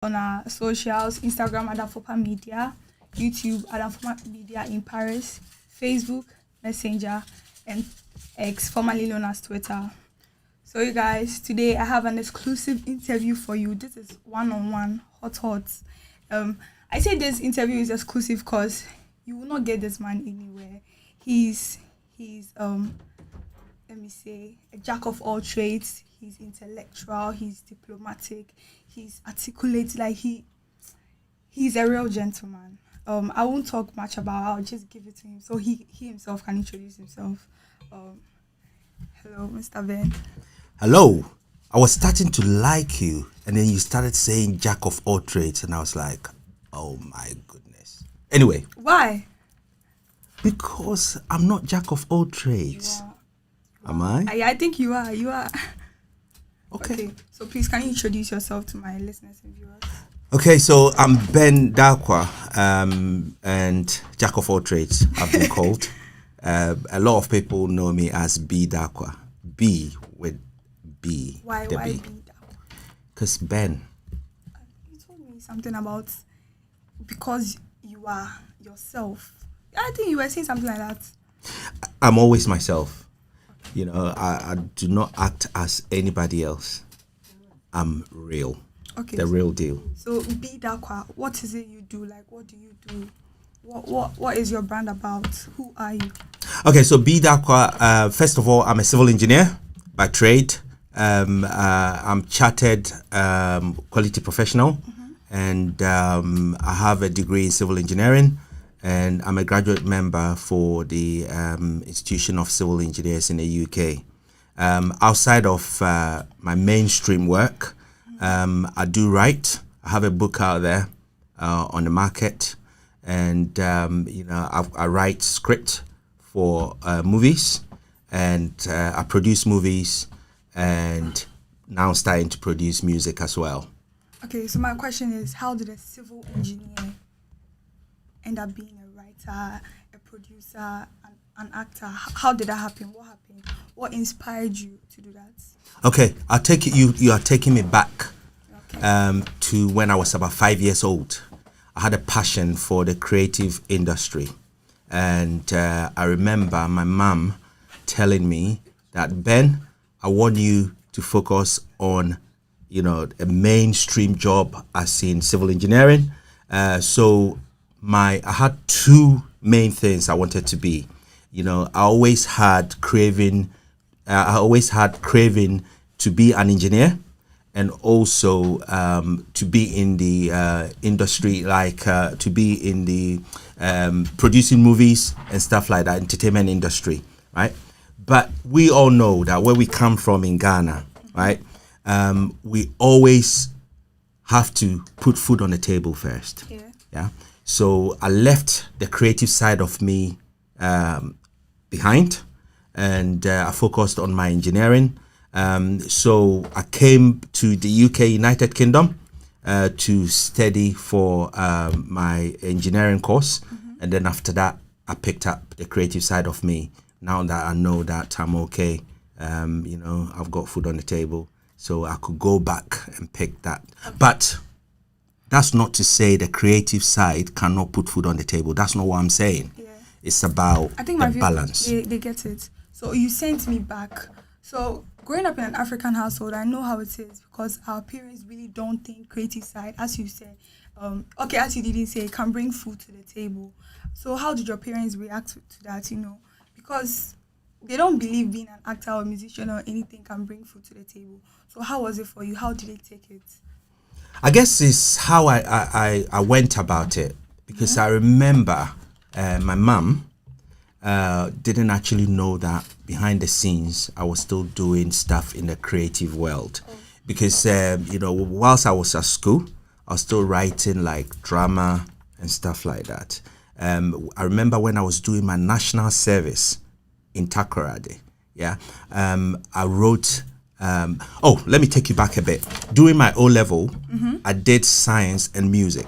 on our socials, Instagram at Darkwa Media, YouTube at Darkwa Media in Paris, Facebook, Messenger, and X, formerly known as Twitter. So you guys, today I have an exclusive interview for you. This is one-on-one, hot. I say this interview is exclusive because you will not get this man anywhere. He's let me say, a jack of all trades. He's intellectual, he's diplomatic, he's articulate, like he's a real gentleman. I won't talk much about it, I'll just give it to him so he himself can introduce himself. Hello, Mr. Ben. Hello. I was starting to like you, and then you started saying jack of all trades, and I was like, oh my goodness. Anyway. Why? Because I'm not jack of all trades. Am I? I think you are. Okay. So please, can you introduce yourself to my listeners and viewers? Okay, so I'm Ben Darkwa, and jack of all trades, I've been called. A lot of people know me as B Darkwa. B with B. Why B Darkwa? Because Ben. You told me something about because you are yourself. I think you were saying something like that. I'm always myself. You know, I do not act as anybody else. I'm real. Okay. The real deal. So B Darkwa, what is it you do? Like, what do you do? What is your brand about? Who are you? Okay, so B Darkwa, first of all, I'm a civil engineer by trade. I'm chartered quality professional, and I have a degree in civil engineering. And I'm a graduate member for the Institution of Civil Engineers in the UK. Outside of my mainstream work, I do write. I have a book out there on the market, and I write script for movies, and I produce movies, and now starting to produce music as well. Okay, so my question is, how did a civil engineer end up being a writer, a producer, an actor? How did that happen? What happened? What inspired you to do that? Okay, I'll take it. You are taking me back Okay. to when I was about 5 years old. I had a passion for the creative industry, and I remember my mom telling me that, Ben, I want you to focus on, a mainstream job as in civil engineering. So I had two main things I wanted to be. I always had craving to be an engineer, and also to be in the industry, like to be in the producing movies and stuff like that, entertainment industry, right? But we all know that where we come from in Ghana, right, we always have to put food on the table first. Yeah. So I left the creative side of me behind, and I focused on my engineering. So I came to the UK, United Kingdom, to study for my engineering course. And then after that, I picked up the creative side of me. Now that I know that I'm okay, I've got food on the table, so I could go back and pick that. But that's not to say the creative side cannot put food on the table. That's not what I'm saying. Yeah. It's about I think my balance. They get it. So you sent me back. So growing up in an African household, I know how it is because our parents really don't think creative side, as you said. As you didn't say, can bring food to the table. So how did your parents react to that, Because they don't believe being an actor or musician or anything can bring food to the table. So how was it for you? How did they take it? I guess it's how I went about it, because I remember my mom didn't actually know that behind the scenes I was still doing stuff in the creative world. Because whilst I was at school, I was still writing like drama and stuff like that. I remember when I was doing my national service in Takoradi, I wrote. Let me take you back a bit. During my O level, I did science and music,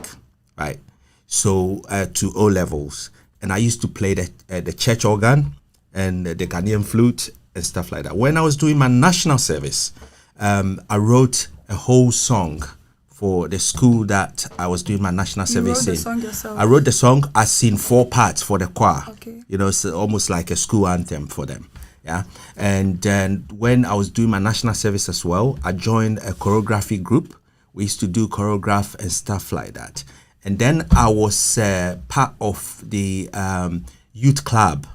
right? So to O levels, and I used to play the church organ and the Ghanaian flute and stuff like that. When I was doing my national service, I wrote a whole song for the school that I was doing my national You service wrote the in. song yourself? I wrote the song. I sing 4 parts for the choir. Okay. You know, it's almost like a school anthem for them. Yeah. And then when I was doing my national service as well, I joined a choreography group. We used to do choreograph and stuff like that. And then I was part of the youth club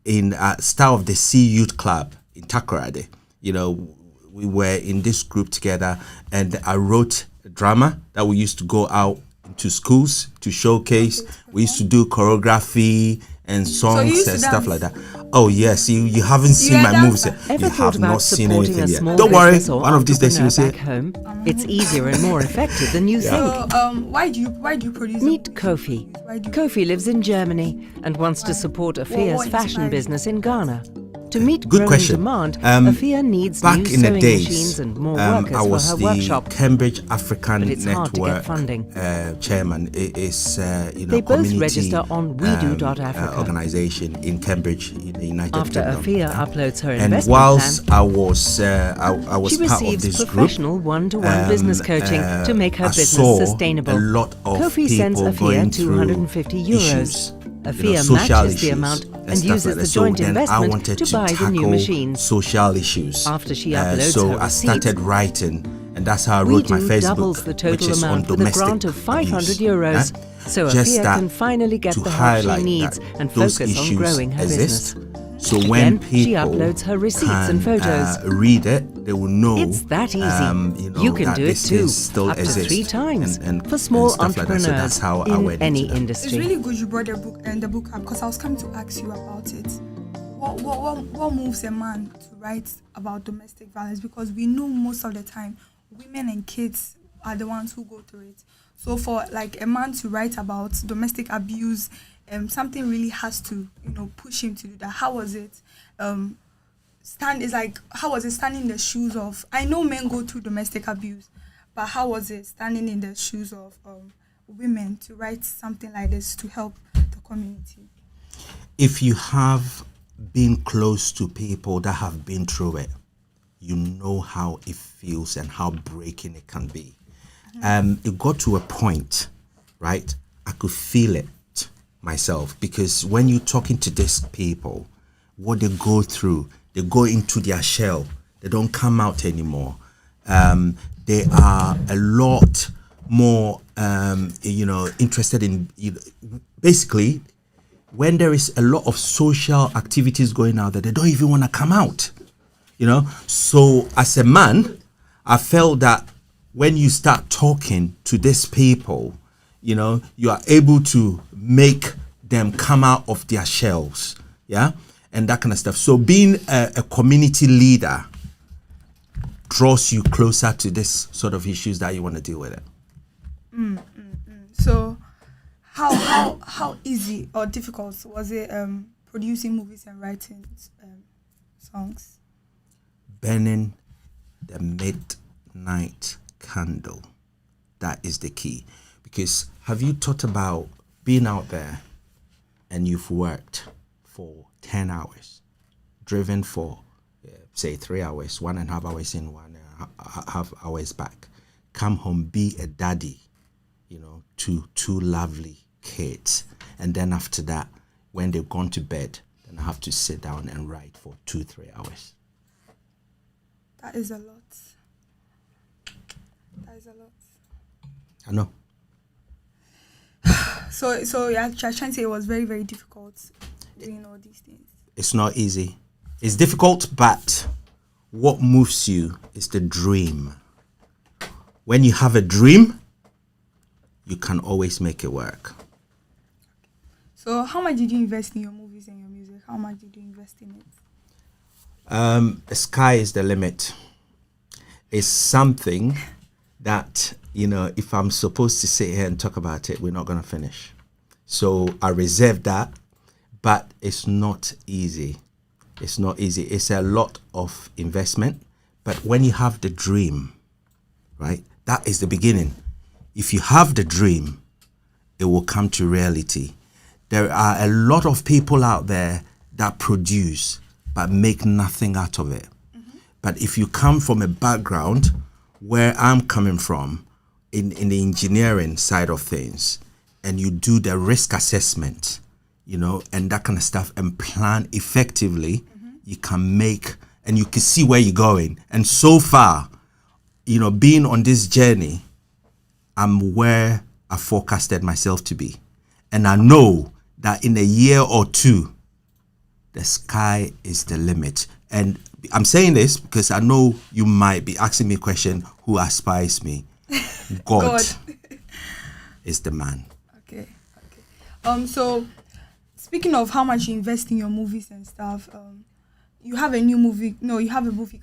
in Star of the Sea Youth Club in Takoradi. You know, we were in this group together, and I wrote a drama that we used to go out into schools to showcase. We used to do choreography and songs and stuff like that. Oh yes, you haven't seen my moves yet. Ever You thought have not about seen supporting anything a yet. small Don't worry, business or one of these days you'll see entrepreneur it. back home? It's easier and more effective than you think. So, why do you produce? Meet a movie? Kofi. Why do you- Kofi lives in Germany and wants to support Afia's what fashion inspired business in Ghana. To meet Good growing question. demand, Afia needs Back new in the sewing days, machines and more I workers was for her the workshop. Cambridge African But it's hard to get Network funding. Chairman. It is They both community register on wedo.africa. organization in Cambridge in the United After Kingdom. Afia uploads her And investment whilst plan, I was she part of receives this professional group, one-to-one business coaching to make her I business saw sustainable. a lot of Kofi people sends Afia going through 250 euros. issues, Afia social matches issues the amount and stuff uses like the that. So joint then I investment wanted to buy the new tackle machines. social issues. After she uploads so her I started receipts, writing, and that's how I wrote my WeDo Facebook, doubles the which total is on amount with a domestic grant of 500 abuse. euros, so Just Afia that can finally get to the help she highlight needs that and those focus on issues growing her exist. business. So when Then she people uploads her receipts can, and photos. read it, they will know. It's that easy. You can that do it this too, thing still up to exists 3 times, and for small stuff like that. entrepreneurs So that's how I in went any into that. It's industry. really good you brought the book up, because I was coming to ask you about it. What moves a man to write about domestic violence? Because we know most of the time women and kids are the ones who go through it. So for like a man to write about domestic abuse, something really has to push him to do that. How was it? How was it standing in the shoes of? I know men go through domestic abuse, but how was it standing in the shoes of women to write something like this to help the community? If you have been close to people that have been through it, you know how it feels and how breaking it can be. It got to a point, right? I could feel it myself, because when you're talking to these people, what they go through, they go into their shell, they don't come out anymore. They are a lot more interested in basically when there is a lot of social activities going out there, they don't even want to come out. So as a man, I felt that when you start talking to these people, you are able to make them come out of their shells, and that kind of stuff. So being a community leader draws you closer to this sort of issues that you want to deal with it. So how easy or difficult was it producing movies and writing songs? Burning the midnight candle, that is the key. Because have you thought about being out there and you've worked for 10 hours, driven for say 3 hours, 1.5 hours in, 1.5 hours back, come home, be a daddy, to 2 lovely kids, and then after that, when they've gone to bed, then I have to sit down and write for 2-3 hours. That is a lot. That is a lot. I know. So you're trying to say it was very, very difficult doing all these things. It's not easy. It's difficult, but what moves you is the dream. When you have a dream, you can always make it work. So how much did you invest in your movies and your music? How much did you invest in it? The sky is the limit. It's something that, if I'm supposed to sit here and talk about it, we're not going to finish. So I reserve that, but it's not easy. It's not easy. It's a lot of investment, but when you have the dream, right, that is the beginning. If you have the dream, it will come to reality. There are a lot of people out there that produce but make nothing out of it. But if you come from a background where I'm coming from, in the engineering side of things, and you do the risk assessment, you know, and that kind of stuff, and plan effectively, you can make, and you can see where you're going. And so far, you know, being on this journey, I'm where I forecasted myself to be. And I know that in a year or two, the sky is the limit. And I'm saying this because I know you might be asking me a question, who aspires me? God is the man. Okay. So speaking of how much you invest in your movies and stuff, you have a movie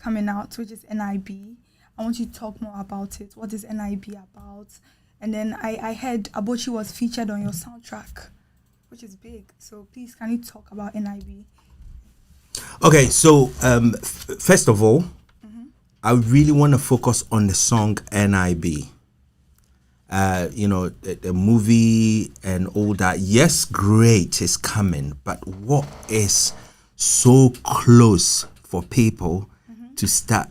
coming out, which is NIB. I want you to talk more about it. What is NIB about? And then I heard Abochi was featured on your soundtrack, which is big. So please, can you talk about NIB? Okay, so first of all, I really want to focus on the song NIB. You know, the movie and all that. Yes, great is coming, but what is so close for people to start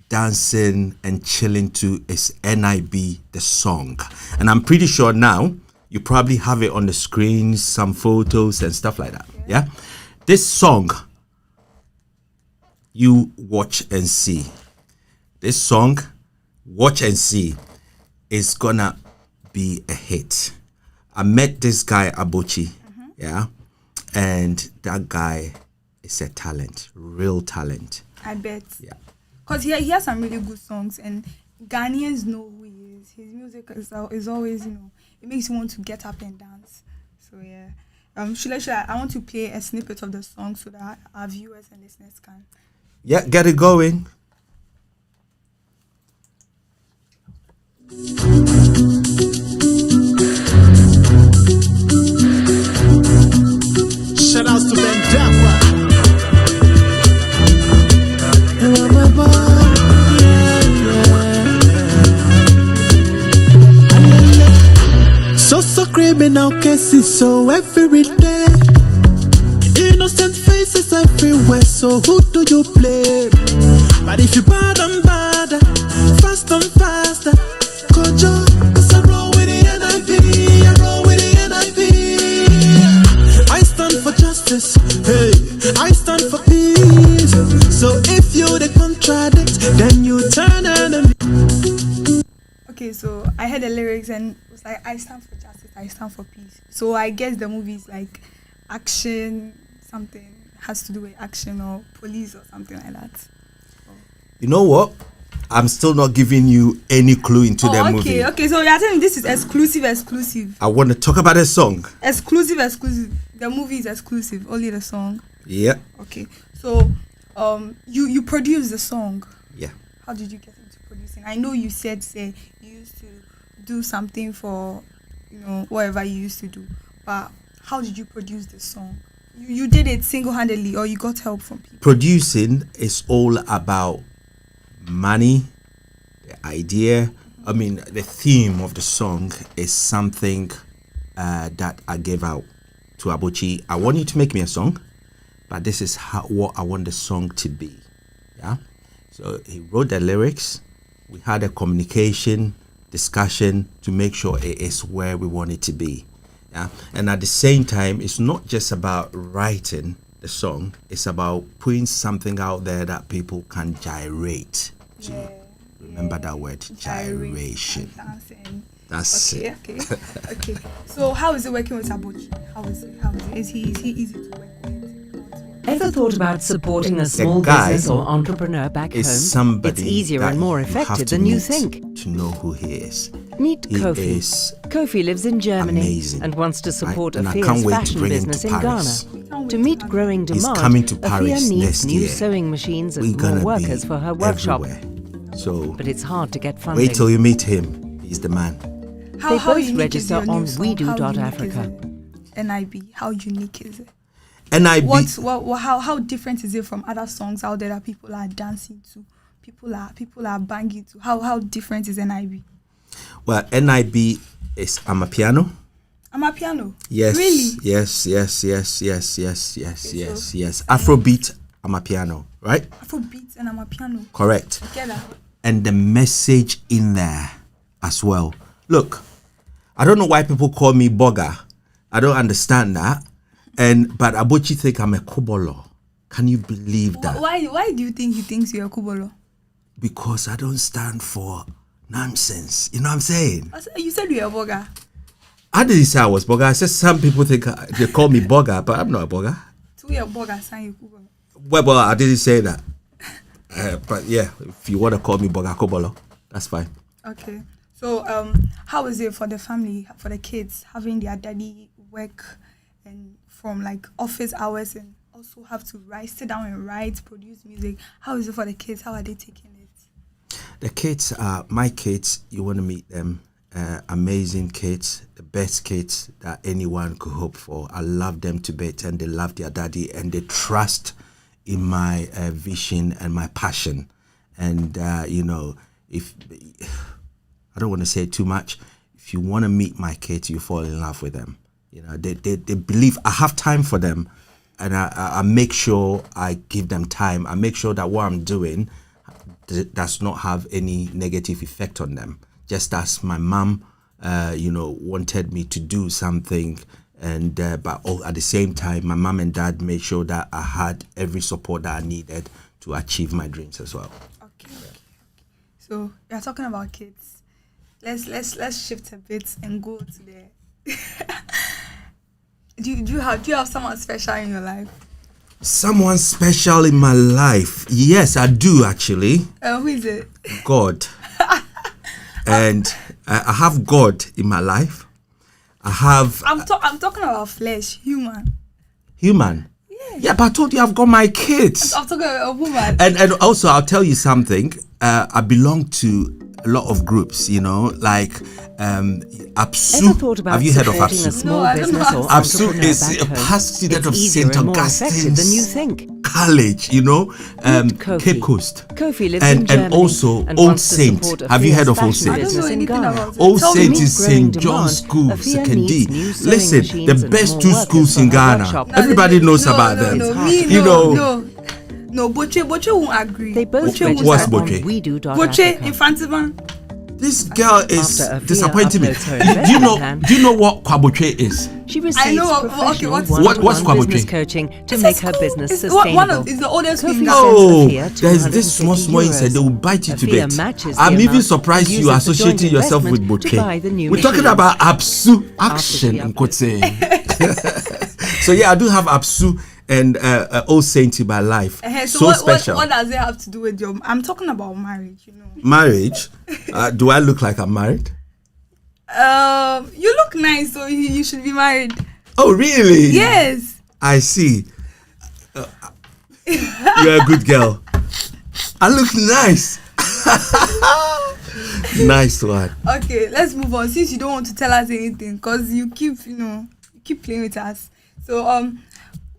dancing and chilling to is NIB, the song. And I'm pretty sure now you probably have it on the screen, some photos and stuff like that. Yeah? This song, you watch and see. This song, watch and see, is gonna be a hit. I met this guy, Abochi, yeah? And that guy is a talent, real talent. I bet. Yeah. Because he has some really good songs, and Ghanaians know who he is. His music is always, you know, it makes you want to get up and dance. So yeah. I want to play a snippet of the song so that our viewers and listeners can. Yeah, get it going. Shout outs to Ben Darkwa. So criminal cases so every day. Innocent faces everywhere, so who do you blame? But if you bad and bad, fast and faster, Kojo, cause I roll with the NIB, I roll with the NIB. I stand for justice, hey, I stand for peace. So if you the contradict, then you turn enemy. Okay, so I heard the lyrics and it was like, I stand for justice, I stand for peace. So I guess the movie is like action, something has to do with action or police or something like that. You know what? I'm still not giving you any clue into the movie. Okay, so you're telling me this is exclusive. I want to talk about the song. Exclusive. The movie is exclusive, only the song. Yeah. Okay, so you produce the song. Yeah. How did you get into producing? I know you said you used to do something for, you know, whatever you used to do, but how did you produce the song? You did it single-handedly or you got help from people? Producing is all about money, the idea. I mean, the theme of the song is something that I gave out to Abochi. I want you to make me a song, but this is what I want the song to be. Yeah. So he wrote the lyrics. We had a communication discussion to make sure it is where we want it to be. Yeah. And at the same time, it's not just about writing the song, it's about putting something out there that people can gyrate to. Yeah, Remember that word, gyration. That's it. Okay. So how is it working with Abochi? How is it? Is he easy to work with? Ever thought about supporting a small guy business or entrepreneur back Is home? somebody It's easier that and more you have effective to than you meet think. to know who he is. Meet He Kofi. is Kofi lives in Germany amazing. and wants to support And a I fierce can't wait to fashion bring him business to in Paris. Ghana. To meet growing He's demand, coming to Afia Paris needs next new year. sewing machines We're and gonna more workers be for her workshop. everywhere. So But it's hard to get funding. wait till you meet him. He's the man. They both unique is register your new on song? How wedo.africa. unique is it? NIB, how unique is it? NIB. How different is it from other songs out there that people are dancing to, people are banging to? How different is NIB? Well, NIB is Amapiano. Amapiano. Yes. Really? Yes. Afrobeat Amapiano, right? Afrobeat and Amapiano Correct. together. And the message in there, as well. Look, I don't know why people call me Boga. I don't understand that. But Abochi think I'm a Kubolo. Can you believe that? Why do you think he thinks you're a Kubolo? Because I don't stand for nonsense. You know what I'm saying? You said you're a Boga. I didn't say I was Boga. I said some people think they call me Boga, but I'm not a Boga. So you're a Boga, saying you're Kubolo. Well, I didn't say that. But yeah, if you want to call me Boga Kubolo, that's fine. Okay. So how is it for the family, for the kids, having their daddy work and from like office hours and also have to sit down and write, produce music? How is it for the kids? How are they taking it? The kids are my kids. You want to meet them. Amazing kids, the best kids that anyone could hope for. I love them to bits, and they love their daddy, and they trust in my vision and my passion. And if I don't want to say too much, if you want to meet my kids, you fall in love with them. They believe I have time for them, and I make sure I give them time. I make sure that what I'm doing does not have any negative effect on them. Just as my mom, wanted me to do something, and but at the same time, my mom and dad made sure that I had every support that I needed to achieve my dreams as well. Okay. So you're talking about kids. Let's shift a bit and go to the. do you have someone special in your life? Someone special in my life? Yes, I do actually. Who is it? God. And I have God in my life. I have. I'm talking about flesh, human. Human. Yeah, but I told you I've got my kids. I'm talking about a woman. And also I'll tell you something. I belong to a lot of groups, like APSU. Ever thought about Have you heard of supporting a APSU? small No, I don't business know. or APSU entrepreneur is back a home? past student of It's easier St. and more effective than you Augustine's think. College, Kofi. Cape Coast. Kofi lives in Germany and also and Old wants to Saint. support a Have you heard of fierce Old fashion Saint? I don't know business in anything Ghana. about it. Old Tell me. Saint is Meet growing St. John's demand. School, Afia Second needs D. new sewing Listen, machines the and best more two workers schools for in her Ghana. workshop. Everybody knows about them. No, Boche won't agree. They both Boche What's registered on Boche? Boche we.Africa. in front of man. This girl is After Afia disappointing me. uploads her Do you investment plan, know? Do you know what Kwaboche is? She receives know, okay, professional what's one-on-one Kwaboche? business coaching to It's a make her school. business It's sustainable. one of is the oldest Kofi thing. sends Oh, Afia there's this small 250 inside. They will bite you to Afia bits. matches the I'm even amount surprised and you are uses the joint associating yourself with investment to buy the Boche. new We're talking machines. about APSU action, the in quote saying. So yeah, I do have APSU and Old Saint in my life. So what, special. What does it have to do with your? I'm talking about marriage. Marriage? Do I look like I'm married? You look nice, so you should be married. Oh, really? Yes. I see. You're a good girl. I look nice. Nice one. Okay, let's move on. Since you don't want to tell us anything, because you keep playing with us. So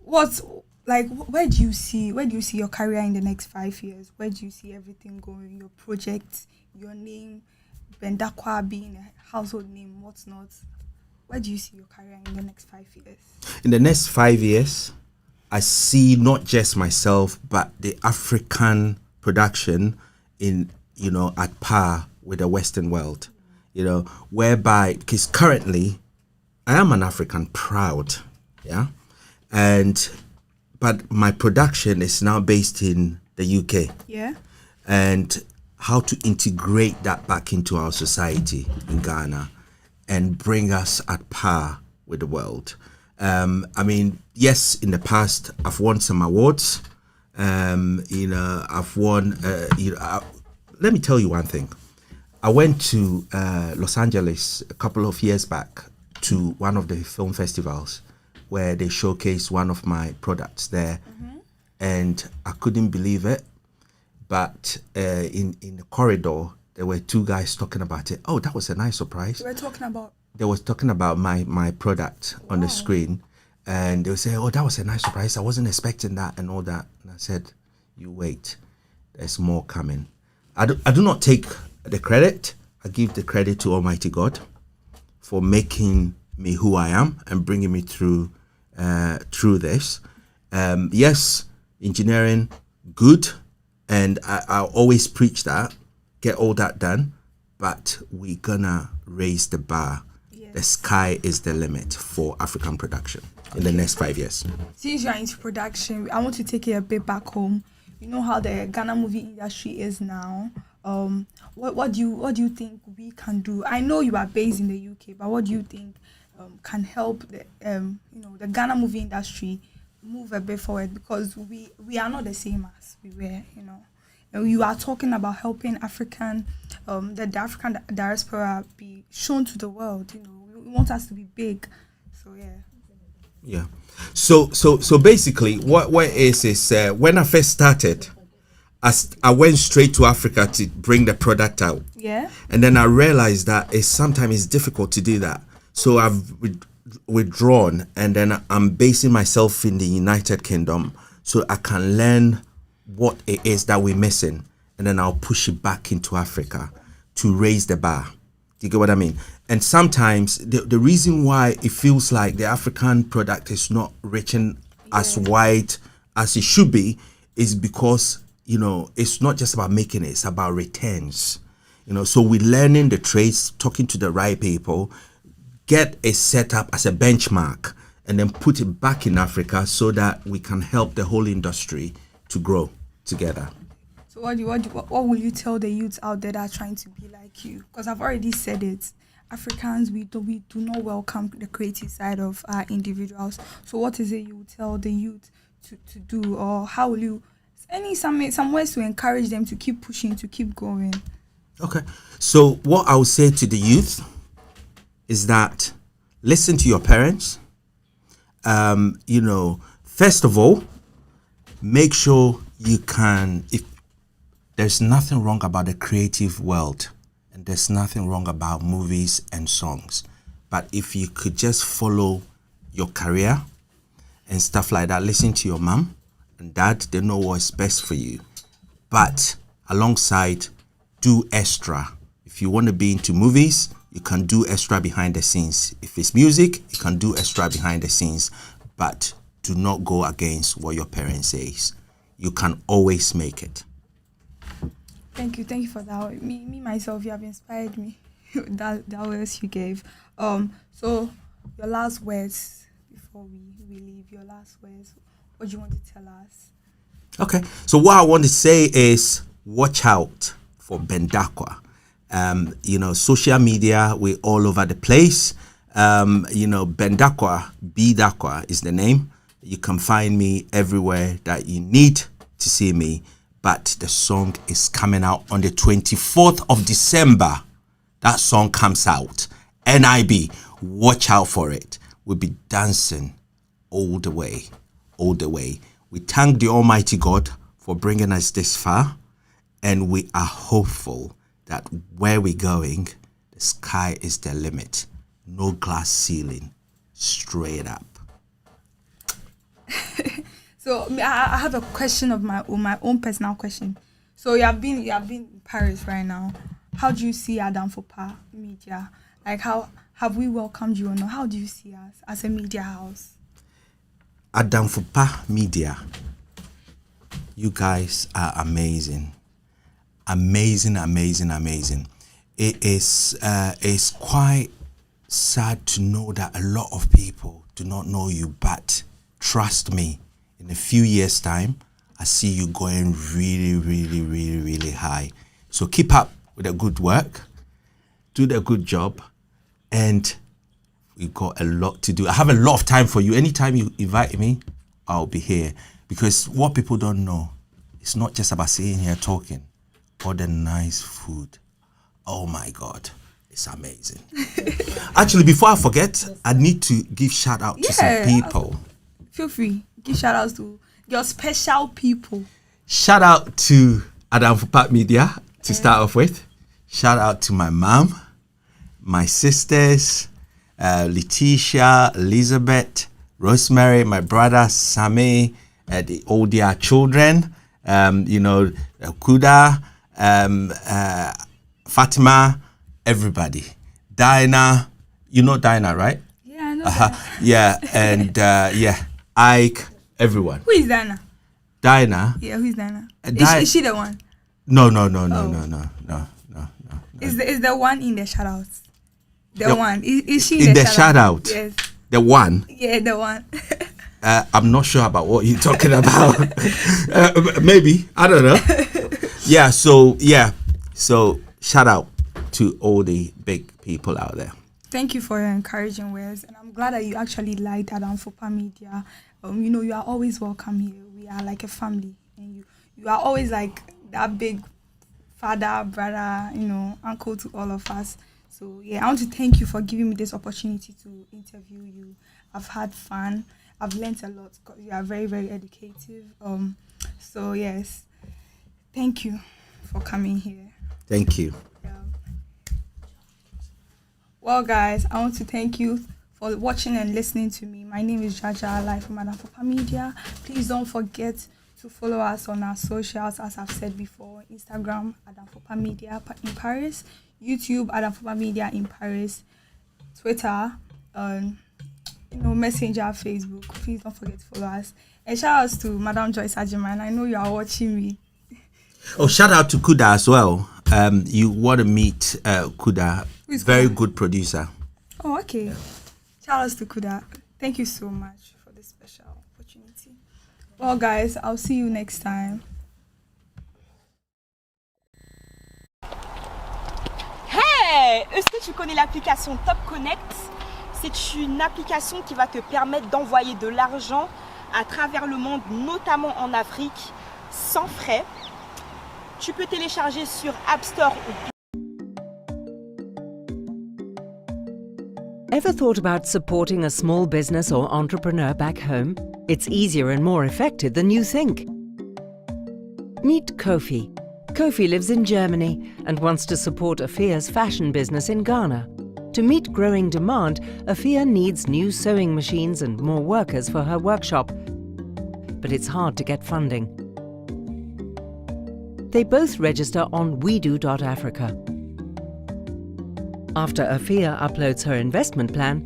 where do you see your career in the next 5 years? Where do you see everything going? Your project, your name, Darkwa being a household name, what's not? Where do you see your career in the next 5 years? In the next 5 years, I see not just myself, but the African production at par with the Western world, whereby, because currently I am an African proud, yeah, but my production is now based in the UK. Yeah. And how to integrate that back into our society in Ghana and bring us at par with the world. Yes, in the past, I've won some awards. I've won, let me tell you one thing. I went to Los Angeles a couple of years back to one of the film festivals where they showcased one of my products there. Mm-hmm. And I couldn't believe it. But in the corridor, there were two guys talking about it. Oh, that was a nice surprise. They were talking about my product on the screen. And they would say, oh, that was a nice surprise. I wasn't expecting that and all that. And I said, you wait. There's more coming. I do not take the credit. I give the credit to Almighty God for making me who I am and bringing me through this. Yes, engineering, good. And I always preach that, get all that done. but we're gonna raise the bar. Yes. The sky is the limit for African production in the next 5 years. Since you're into production, I want to take it a bit back home. You know how the Ghana movie industry is now. What do you think we can do? I know you are based in the UK, but what do you think can help the Ghana movie industry move a bit forward? Because we are not the same as we were, And you are talking about helping African diaspora be shown to the world. We want us to be big. So yeah. Yeah. So basically, what is when I first started, I went straight to Africa to bring the product out. Yeah. And then I realized that sometimes it's difficult to do that. So I've withdrawn, and then I'm basing myself in the United Kingdom so I can learn what it is that we're missing, and then I'll push it back into Africa to raise the bar. Do you get what I mean? And sometimes the reason why it feels like the African product is not reaching as wide as it should be is because, it's not just about making it, it's about returns. So we're learning the trades, talking to the right people, get a setup as a benchmark, and then put it back in Africa so that we can help the whole industry to grow together. So what will you tell the youths out there that are trying to be like you? Because I've already said it. Africans, we do not welcome the creative side of our individuals. So what is it you will tell the youth to do, or how will you some ways to encourage them to keep pushing, to keep going? Okay. So what I would say to the youth is that listen to your parents. First of all, make sure you can, if there's nothing wrong about the creative world, and there's nothing wrong about movies and songs, but if you could just follow your career and stuff like that, listen to your mom and dad, they know what's best for you. But alongside, do extra. If you want to be into movies, you can do extra behind the scenes. If it's music, you can do extra behind the scenes, but do not go against what your parents says. You can always make it. Thank you for that. Me myself, you have inspired me. that words you gave. So your last words before we leave. Your last words. What do you want to tell us? Okay. So what I want to say is watch out for Darkwa. Social media, we're all over the place. Darkwa, Darkwa is the name. You can find me everywhere that you need to see me. But the song is coming out on the 24th of December. That song comes out. Nibi, watch out for it. We'll be dancing all the way. We thank the Almighty God for bringing us this far. And we are hopeful that where we're going, the sky is the limit. No glass ceiling. Straight up. So I have a question of my own personal question. So you have been in Paris right now. How do you see Adamfopa Media? Like, how have we welcomed you or not? How do you see us as a media house? Adamfopa Media, you guys are amazing. Amazing. It is quite sad to know that a lot of people do not know you, but trust me, in a few years' time, I see you going really high. So keep up with the good work, do the good job, and we've got a lot to do. I have a lot of time for you. Anytime you invite me, I'll be here. Because what people don't know, it's not just about sitting here talking. All the nice food. Oh my God, it's amazing. Actually, before I forget, I need to give shout out to some people. Feel free. Give shout outs to your special people. Shout out to Adamfopa Media to start off with. Shout out to my mom, my sisters, Letitia, Elizabeth, Rosemary, my brother, Sammy, all their children, Kuda, Fatima, everybody. Dinah, you know Dinah, right? Yeah, I know. Yeah, and Ike, everyone. Who is Dinah? Dinah. Yeah, who's Dinah? Is she the one? No. Is the one in the shoutouts? The The- one. Is she in in the shout-out? Yes. The one. Yeah, the one. I'm not sure about what you're talking about. Maybe, I don't know. So shout out to all the big people out there. Thank you for your encouraging words, and I'm glad that you actually liked Adamfopa Media. You are always welcome here. We are like a family, and you are always like that big father, brother, uncle to all of us. So yeah, I want to thank you for giving me this opportunity to interview you. I've had fun. I've learned a lot because you are very, very educative. So yes, thank you for coming here. Thank you. Well, guys, I want to thank you for watching and listening to me. My name is Jaja, live from Adamfopa Media. Please don't forget to follow us on our socials, as I've said before. Instagram, Adamfopa Media in Paris. YouTube, Adamfopa Media in Paris. Twitter, Messenger, Facebook. Please don't forget to follow us. And shout outs to Madam Joyce Ajiman. I know you are watching me. Oh, shout out to Kuda as well. You want to meet Kuda, Who's very Kuda? good producer. Oh, okay. Shout outs to Kuda. Thank you so much for this special opportunity. Well, guys, I'll see you next time. Hey! Est-ce que tu connais l'application Top Connect? C'est une application qui va te permettre d'envoyer de l'argent à travers le monde, notamment en Afrique, sans frais. Tu peux télécharger sur App Store ou Ever thought about supporting a small business or entrepreneur back home? It's easier and more effective than you think. Meet Kofi. Kofi lives in Germany and wants to support Afia's fashion business in Ghana. To meet growing demand, Afia needs new sewing machines and more workers for her workshop. But it's hard to get funding. They both register on wedo.africa. After Afia uploads her investment plan,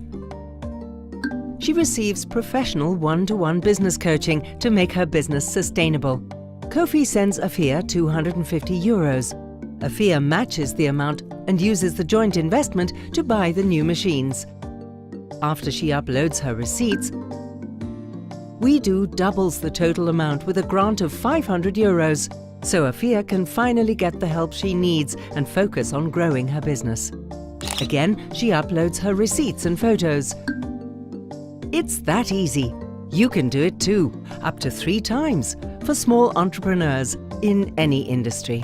she receives professional one-to-one business coaching to make her business sustainable. Kofi sends Afia €250. Afia matches the amount and uses the joint investment to buy the new machines. After she uploads her receipts, WeDo doubles the total amount with a grant of €500, so Afia can finally get the help she needs and focus on growing her business. Again, she uploads her receipts and photos. It's that easy. You can do it too, up to 3 times, for small entrepreneurs in any industry.